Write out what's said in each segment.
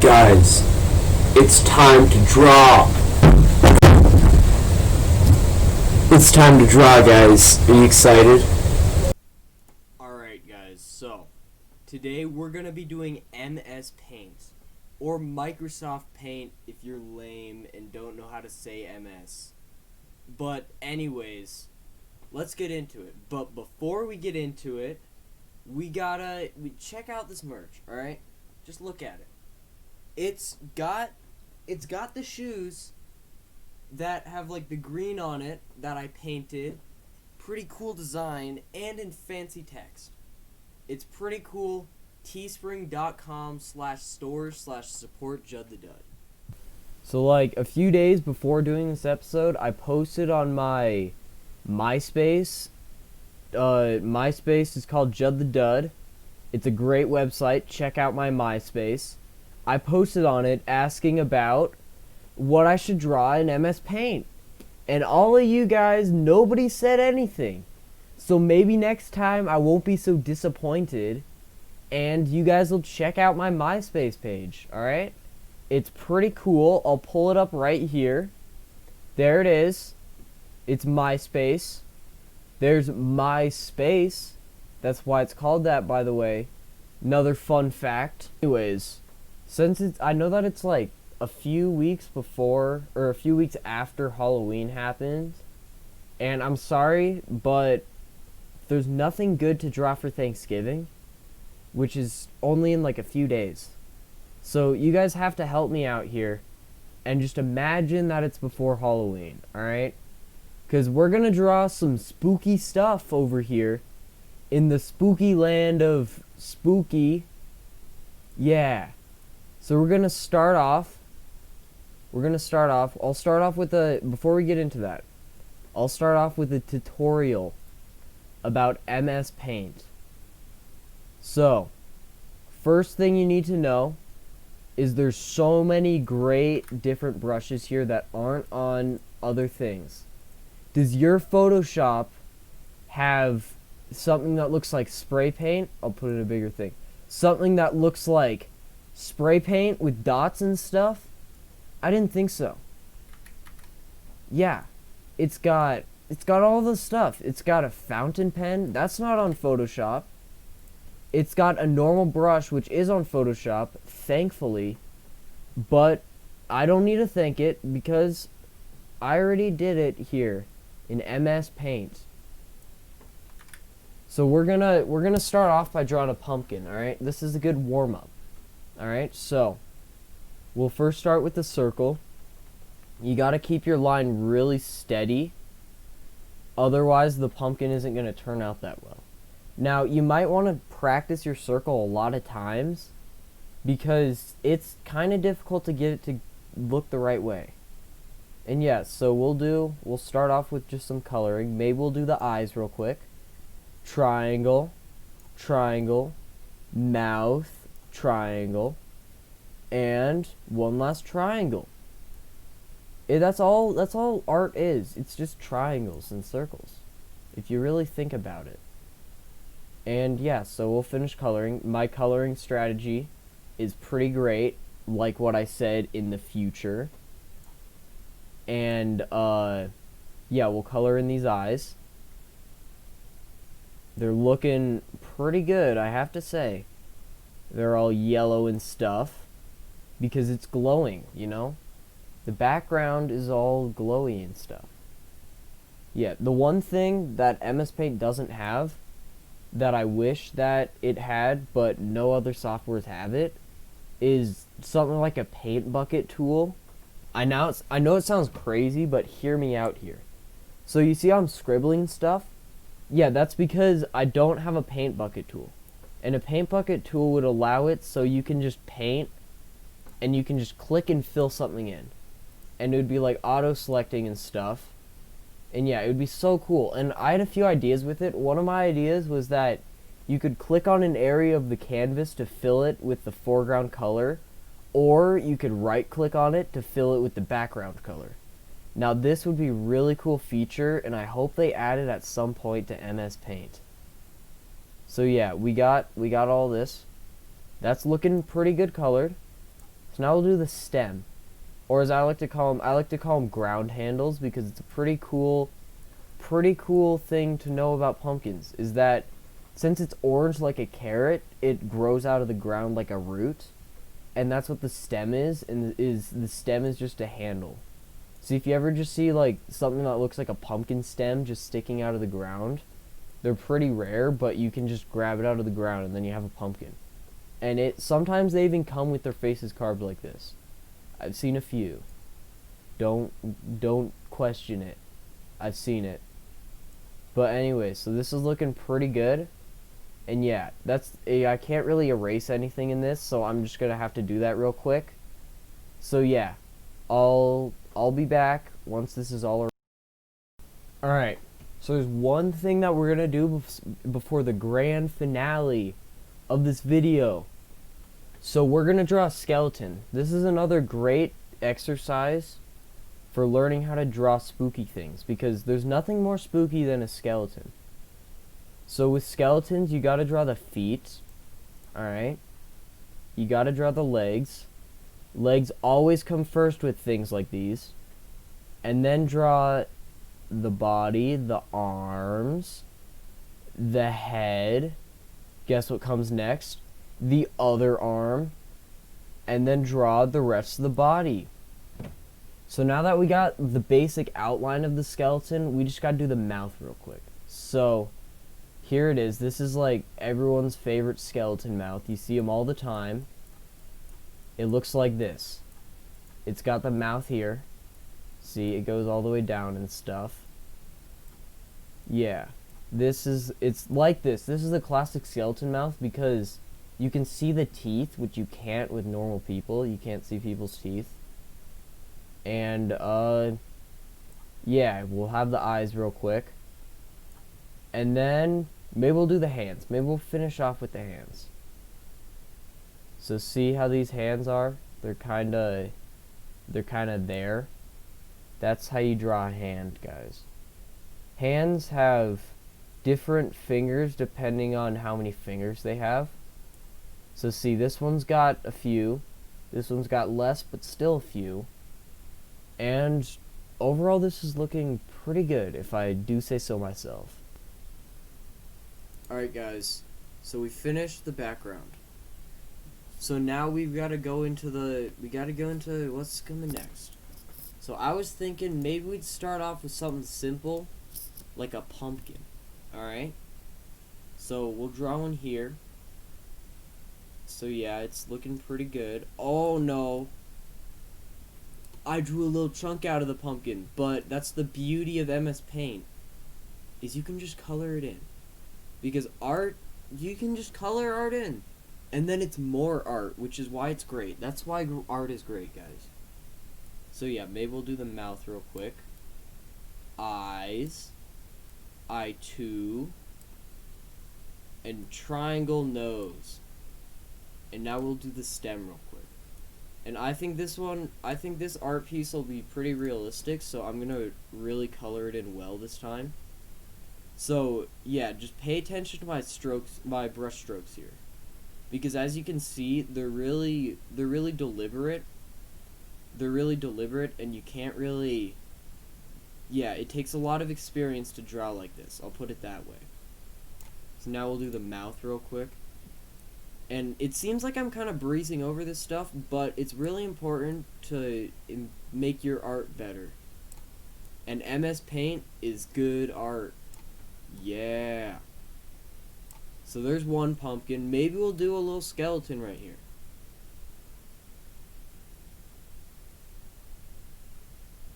Guys, it's time to draw. It's time to draw, guys. Are you excited? Alright guys, so today we're going to be doing MS Paint, or Microsoft Paint if you're lame and don't know how to say MS. But anyways, let's get into it. But before we get into it, we check out this merch, alright? Just look at it. It's got the shoes that have like the green on it that I painted. Pretty cool design and in fancy text. It's pretty cool. teespring.com/stores/support Judd the Dud. So like a few days before doing this episode, I posted on my MySpace. MySpace is called Judd the Dud. It's a great website. Check out my MySpace. I posted on it asking about what I should draw in MS Paint. And all of you guys, nobody said anything. So maybe next time I won't be so disappointed and you guys will check out my MySpace page, alright? It's pretty cool. I'll pull it up right here. There it is. It's MySpace. There's MySpace. That's why it's called that, by the way. Another fun fact. Anyways, since I know that it's like a few weeks before or a few weeks after Halloween happened, and I'm sorry, but there's nothing good to draw for Thanksgiving, which is only in like a few days. So you guys have to help me out here and just imagine that it's before Halloween, alright? Because we're gonna draw some spooky stuff over here in the spooky land of spooky. Yeah. So we're gonna start off. I'll start off with before we get into that, I'll start off with a tutorial about MS Paint. So, first thing you need to know is there's so many great different brushes here that aren't on other things. Does your Photoshop have something that looks like spray paint? I'll put it in a bigger thing. Something that looks like spray paint with dots and stuff? I didn't think so. Yeah, it's got all the stuff. It's got a fountain pen. That's not on Photoshop. It's got a normal brush, which is on Photoshop, thankfully. But I don't need to thank it because I already did it here in MS Paint. So we're gonna start off by drawing a pumpkin. All right, this is a good warm up. All right, so we'll first start with the circle. You got to keep your line really steady. Otherwise, the pumpkin isn't going to turn out that well. Now, you might want to practice your circle a lot of times because it's kind of difficult to get it to look the right way. And yeah, so we'll start off with just some coloring. Maybe we'll do the eyes real quick. Triangle, triangle, mouth, triangle, and one last triangle. That's all art is. It's just triangles and circles, if you really think about it. And yeah, so we'll finish coloring. My coloring strategy is pretty great, like what I said in the future. And yeah, we'll color in these eyes. They're looking pretty good, I have to say. They're all yellow and stuff because it's glowing, you know? The background is all glowy and stuff. Yeah, the one thing that MS Paint doesn't have that I wish that it had, but no other softwares have it, is something like a paint bucket tool. I know it sounds crazy, but hear me out here. So you see how I'm scribbling stuff? Yeah, that's because I don't have a paint bucket tool. And a paint bucket tool would allow it so you can just paint and you can just click and fill something in. And it would be like auto-selecting and stuff. And yeah, it would be so cool. And I had a few ideas with it. One of my ideas was that you could click on an area of the canvas to fill it with the foreground color, or you could right-click on it to fill it with the background color. Now this would be a really cool feature, and I hope they add it at some point to MS Paint. So yeah, we got all this. That's looking pretty good colored. So now we'll do the stem, or as I like to call them ground handles, because it's a pretty cool thing to know about pumpkins, is that since it's orange like a carrot, it grows out of the ground like a root, and that's what the stem is, and the stem is just a handle. So if you ever just see like something that looks like a pumpkin stem just sticking out of the ground, they're pretty rare, but you can just grab it out of the ground and then you have a pumpkin. And sometimes they even come with their faces carved like this. I've seen a few. Don't question it. I've seen it. But anyway, so this is looking pretty good. And yeah, I can't really erase anything in this, so I'm just gonna have to do that real quick. So yeah, I'll be back once this is all. Alright, so there's one thing that we're gonna do before the grand finale of this video. So we're gonna draw a skeleton. This is another great exercise for learning how to draw spooky things, because there's nothing more spooky than a skeleton. So with skeletons, you gotta draw the feet. Alright, you gotta draw the legs. Legs always come first with things like these. And then draw the body, the arms, the head. Guess what comes next? The other arm. And then draw the rest of the body. So now that we got the basic outline of the skeleton, we just gotta do the mouth real quick. So here it is. This is like everyone's favorite skeleton mouth. You see them all the time. It looks like this. It's got the mouth here. See, it goes all the way down and stuff. Yeah. It's like this. This is a classic skeleton mouth because you can see the teeth, which you can't with normal people. You can't see people's teeth. And, yeah, we'll have the eyes real quick. And then, maybe we'll do the hands. Maybe we'll finish off with the hands. So see how these hands are? They're kinda there. That's how you draw a hand, guys. Hands have different fingers depending on how many fingers they have. So see, this one's got a few. This one's got less, but still a few. And overall, this is looking pretty good, if I do say so myself. Alright guys, so we finished the background. So now we've got to go into what's coming next. So I was thinking maybe we'd start off with something simple, like a pumpkin. Alright? So we'll draw one here. So yeah, it's looking pretty good. Oh no! I drew a little chunk out of the pumpkin, but that's the beauty of MS Paint, is you can just color it in. Because art, you can just color art in. And then it's more art, which is why it's great. That's why art is great, guys. So yeah, maybe we'll do the mouth real quick. Eyes. Eye 2. And triangle nose. And now we'll do the stem real quick. And I think this art piece will be pretty realistic, so I'm gonna really color it in well this time. So yeah, just pay attention to my brush strokes here. Because as you can see, they're really deliberate. They're really deliberate, and you can't really... Yeah, it takes a lot of experience to draw like this. I'll put it that way. So now we'll do the mouth real quick. And it seems like I'm kind of breezing over this stuff, but it's really important to make your art better. And MS Paint is good art. Yeah. So there's one pumpkin. Maybe we'll do a little skeleton right here.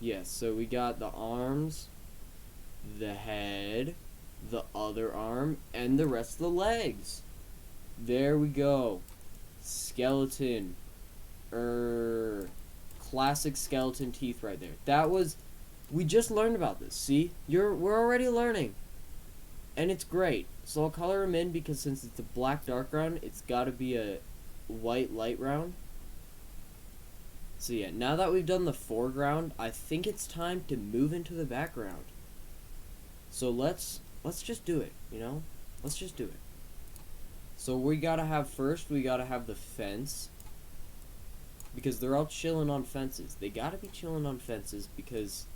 Yes, so we got the arms, the head, the other arm, and the rest of the legs. There we go. Skeleton. Classic skeleton teeth right there. We just learned about this. See? We're already learning. And it's great. So I'll color them in because since it's a black dark round, it's got to be a white light round. So yeah, now that we've done the foreground, I think it's time to move into the background. So let's just do it, you know? Let's just do it. So we gotta have the fence. because they're all chilling on fences. They gotta be chilling on fences because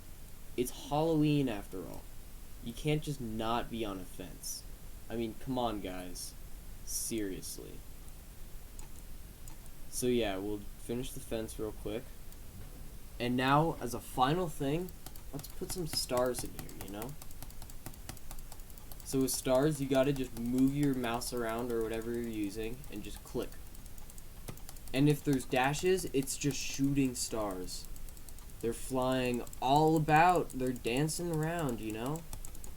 it's Halloween after all. You can't just not be on a fence. I mean, come on, guys. Seriously. So yeah, we'll finish the fence real quick. And now, as a final thing, let's put some stars in here, you know? So with stars, you gotta just move your mouse around or whatever you're using and just click. And if there's dashes, it's just shooting stars. They're flying all about. They're dancing around, you know?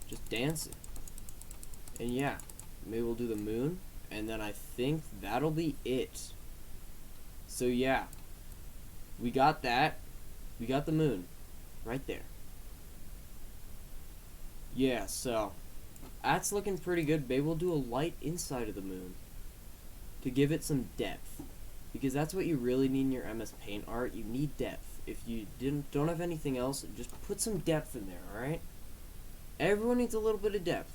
Just dancing. And yeah, maybe we'll do the moon. And then I think that'll be it. So yeah, we got that. We got the moon. Right there. Yeah, so that's looking pretty good. Maybe we'll do a light inside of the moon to give it some depth. Because that's what you really need in your MS Paint art. You need depth. If you don't have anything else, just put some depth in there, alright? Everyone needs a little bit of depth.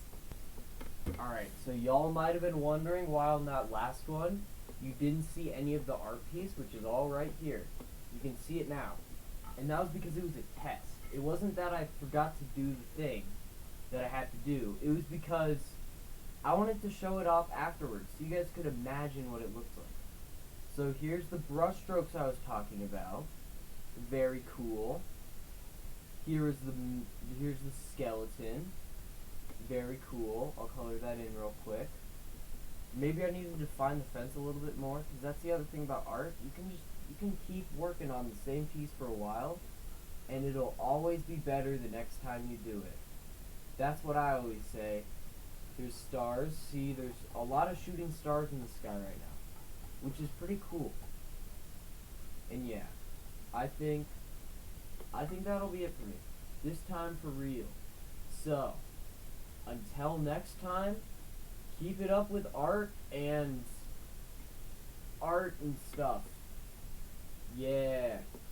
Alright, so y'all might have been wondering why on that last one you didn't see any of the art piece, which is all right here. You can see it now. And that was because it was a test. It wasn't that I forgot to do the thing that I had to do. It was because I wanted to show it off afterwards so you guys could imagine what it looks like. So here's the brush strokes I was talking about. Very cool. Here's the skeleton. Very cool. I'll color that in real quick. Maybe I need to define the fence a little bit more, because that's the other thing about art. You can keep working on the same piece for a while, and it'll always be better the next time you do it. That's what I always say. There's stars. See, there's a lot of shooting stars in the sky right now, which is pretty cool. And yeah, I think that'll be it for me. This time for real. So, until next time, keep it up with art and stuff. Yeah.